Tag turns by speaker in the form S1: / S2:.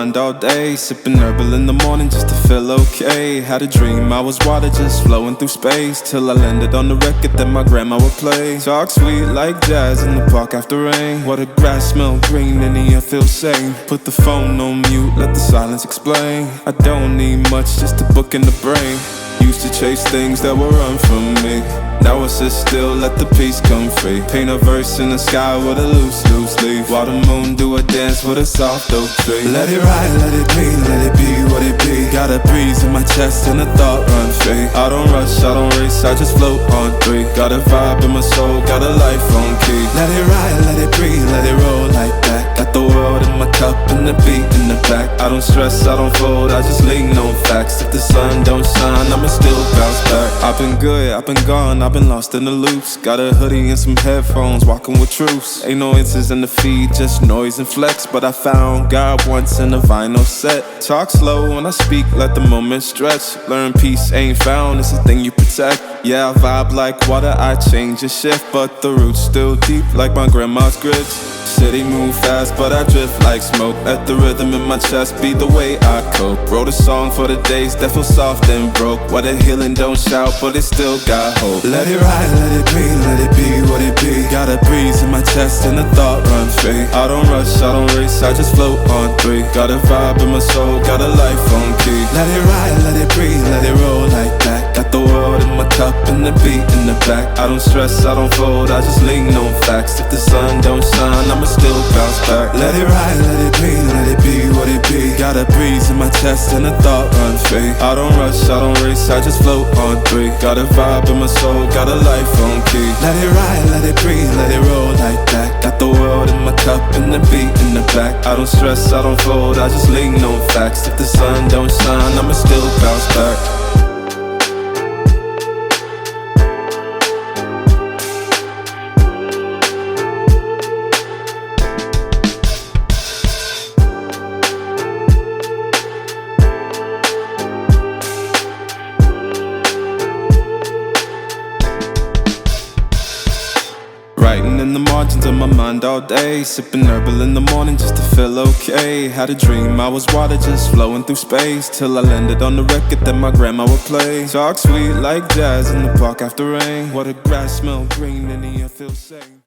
S1: mind all day, sipping herbal in the morning just to feel okay. Had a dream I was water just flowing through space, till I landed on the record that my grandma would play. Talk sweet like jazz in the park after rain. What the grass smell green and the air feels sane. Put the phone on mute, let the silence explain. I don't need much, just a book in the brain. Used to chase things that would run from me. Now I sit still, let the peace come free. Paint a verse in the sky with a loose leaf. While the moon do a dance with a soft oak tree. Let it ride, let it be what it be. Got a breeze in my chest and a thought run free. I don't rush, I don't race, I just float on three. Got a vibe in my soul, got a life on key. Let it ride, let it breathe, let it roll like that. Got the world in my cup and the beat in the back. I don't stress, I don't fold, I just lean on facts. If the sun don't shine, I'ma still bounce back. I've been good, I've been gone, I've been lost in the loops. Got a hoodie and some headphones, walking with truths. Ain't no answers in the feed, just noise and flex. But I found God once in a vinyl set. Talk slow when I speak, let the moment stretch. Learn peace ain't found, it's a thing you protect. Yeah, I vibe like water, I change and shift, but the roots still deep like my grandma's grits. City move fast, but I drift like smoke. Let the rhythm in my chest be the way I cope. Wrote a song for the days that feel soft and broke. Where the healing don't shout, but it still got hope. Let it ride, let it breathe, let it be what it be. Got a breeze in my chest and a thought run free. I don't rush, I don't race, I just float on three. Got a vibe in my soul, got a life on key. Let it ride, let it breathe, let it roll like that. Got the world in my cup and the beat in the back. I don't stress, I don't fold, I just lean on facts. If the sun don't shine, I'ma still bounce back. Let it ride, let it breathe, let it be what it be. Got a breeze in my chest and a thought run free. I don't rush, I don't race, I just float on three. Got a vibe in my soul, got a life on key. Let it ride, let it breathe, let it roll like that. Got the world in my cup and the beat in the back. I don't stress, I don't fold, I just lean on facts. If the sun don't shine, I'ma still bounce back. Writing in the margins of my mind all day, sipping herbal in the morning just to feel okay. Had a dream I was water just flowing through space, till I landed on the record that my grandma would play. Talk sweet like jazz in the park after rain. What the grass smell green and the air feels safe.